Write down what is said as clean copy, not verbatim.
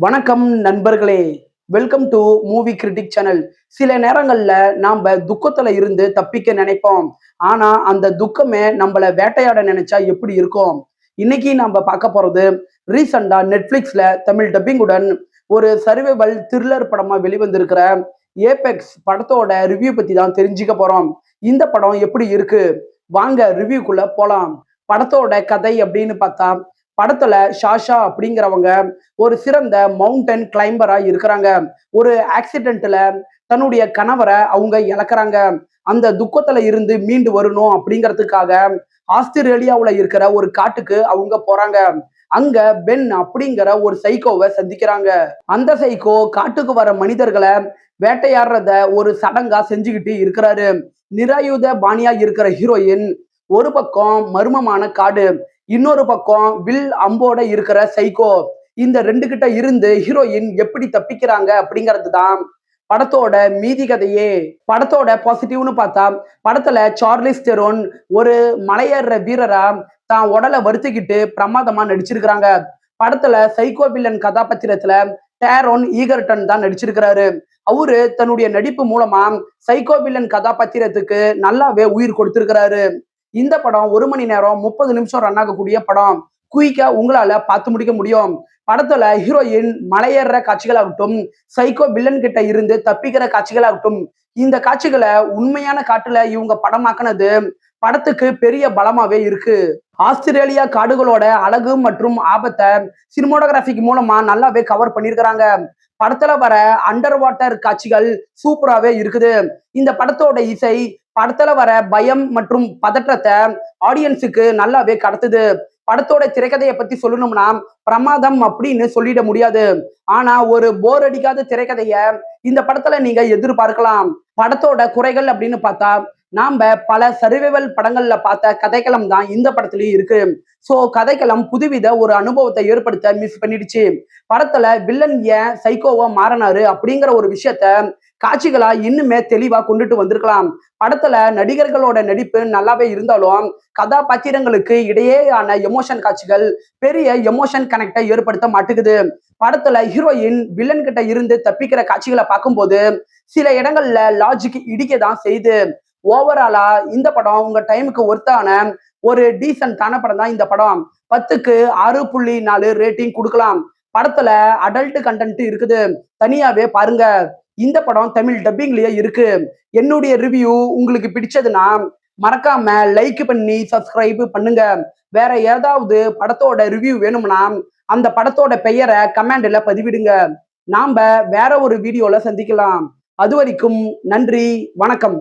வணக்கம் நண்பர்களே, welcome to movie critic channel. சில நேரங்கள்ல நாம துக்கத்துல இருந்து தப்பிக்க நினைப்போம். ஆனா அந்த துக்கமே நம்மள வேட்டையாட நினைச்சா எப்படி இருக்கும்? இன்னைக்கு நாம பார்க்க போறது ரீசெண்டா நெட்ஃபிளிக்ஸ்ல தமிழ் டப்பிங்குடன் ஒரு சர்வைவல் த்ரில்லர் படமா வெளிவந்திருக்கிற ஏபெக்ஸ் படத்தோட ரிவ்யூ பத்தி தான் தெரிஞ்சுக்க போறோம். இந்த படம் எப்படி இருக்கு? வாங்க ரிவ்யூக்குள்ள போலாம். படத்தோட கதை அப்படின்னு பார்த்தா, படத்துல ஷாஷா அப்படிங்கிறவங்க ஒரு சிறந்த மவுண்டன் கிளைம்பரா இருக்கிறாங்க. ஒரு ஆக்சிடென்ட்ல தன்னுடைய கணவரை அவங்க இழக்கிறாங்க. அந்த துக்கத்துல இருந்து மீண்டு வரணும் அப்படிங்கிறதுக்காக ஆஸ்திரேலியாவுல இருக்கிற ஒரு காட்டுக்கு அவங்க போறாங்க. அங்க பென் அப்படிங்கிற ஒரு சைக்கோவை சந்திக்கிறாங்க. அந்த சைக்கோ காட்டுக்கு வர மனிதர்களை வேட்டையாடுறத ஒரு சடங்கா செஞ்சுக்கிட்டு இருக்கிறாரு. நிராயுத பாணியா இருக்கிற ஹீரோயின் ஒரு பக்கம் மர்மமான காடு, இன்னொரு பக்கம் வில் அம்போட இருக்கிற சைக்கோ. இந்த ரெண்டு கிட்ட இருந்து ஹீரோயின் எப்படி தப்பிக்கிறாங்க அப்படிங்கிறது தான் படத்தோட மீதி கதையே. படத்தோட பாசிட்டிவ்னு பார்த்தா, படத்துல சார்லிஸ் தெரோன் ஒரு மலையேற வீரரா தான் உடலை வருத்திக்கிட்டு பிரமாதமா நடிச்சிருக்கிறாங்க. படத்துல சைக்கோ வில்லன் கதாபாத்திரத்துல டேரோன் ஈகர்டன் தான் நடிச்சிருக்கிறாரு. அவரு தன்னுடைய நடிப்பு மூலமா சைக்கோ வில்லன் கதாபாத்திரத்துக்கு நல்லாவே உயிர் கொடுத்திருக்கிறாரு. இந்த படம் 1 மணி நேரம் 30 நிமிஷம் ரன் ஆகக்கூடிய படம். குயிக்கா உங்களால பார்த்து முடிக்க முடியும். படத்துல ஹீரோயின் மலையேற காட்சிகளாகட்டும், சைக்கோ வில்லன் கிட்ட இருந்து தப்பிக்கிற காட்சிகளாகட்டும், இந்த காட்சிகளை உண்மையான காட்டுல இவங்க படமாக்குனது படத்துக்கு பெரிய பலமாவே இருக்கு. ஆஸ்திரேலியா காடுகளோட அழகு மற்றும் ஆபத்தை சினிமோட்டோகிராபிக் மூலமா நல்லாவே கவர் பண்ணியிருக்கிறாங்க. படத்துல வர அண்டர் வாட்டர் காட்சிகள் சூப்பராகவே இருக்குது. இந்த படத்தோட இசை படத்துல வர பயம் மற்றும் பதற்றத்தை ஆடியன்ஸுக்கு நல்லாவே கடத்துது. படத்தோட திரைக்கதையை பத்தி சொல்லணும்னா பிரமாதம் அப்படின்னு சொல்லிட முடியாது. ஆனா ஒரு போர் அடிக்காத திரைக்கதைய இந்த படத்துல நீங்க எதிர்பார்க்கலாம். படத்தோட குறைகள் அப்படின்னு பார்த்தா, நாம பல சர்வைவல் படங்கள்ல பார்த்த கதைக்களம் தான் இந்த படத்துலயும் இருக்கு. சோ கதைக்களம் புதுவித ஒரு அனுபவத்தை ஏற்படுத்த மிஸ் பண்ணிடுச்சு. படத்துல வில்லன் ஏன் சைக்கோவா மாறினாரு அப்படிங்கிற ஒரு விஷயத்த காட்சிகளா இன்னுமே தெளிவா கொண்டுட்டு வந்திருக்கலாம். படத்துல நடிகர்களோட நடிப்பு நல்லாவே இருந்தாலும் கதாபாத்திரங்களுக்கு இடையேயான எமோஷன் காட்சிகள் பெரிய எமோஷன் கனெக்டை ஏற்படுத்த மாட்டேங்குது. படத்துல ஹீரோயின் வில்லன் கிட்ட இருந்து தப்பிக்கிற காட்சிகளை பார்க்கும்போது சில இடங்கள்ல லாஜிக் இடிக்க தான் செய்யுது. ஓவராலா இந்த படம் உங்க டைமுக்கு ஒர்த்தான ஒரு டீசென்டான படம் தான் இந்த படம். 10க்கு 6.4 ரேட்டிங் கொடுக்கலாம். படத்துல அடல்ட் கண்டென்ட் இருக்குது, தனியாவே பாருங்க. இந்த படம் தமிழ் டப்பிங்லயே இருக்கு. என்னுடைய ரிவ்யூ உங்களுக்கு பிடிச்சதுன்னா மறக்காம லைக் பண்ணி சப்ஸ்கிரைப் பண்ணுங்க. வேற ஏதாவது படத்தோட ரிவ்யூ வேணும்னா அந்த படத்தோட பெயரை கமெண்ட்ல பதிவிடுங்க. நாம வேற ஒரு வீடியோல சந்திக்கலாம். அது வரைக்கும் நன்றி, வணக்கம்.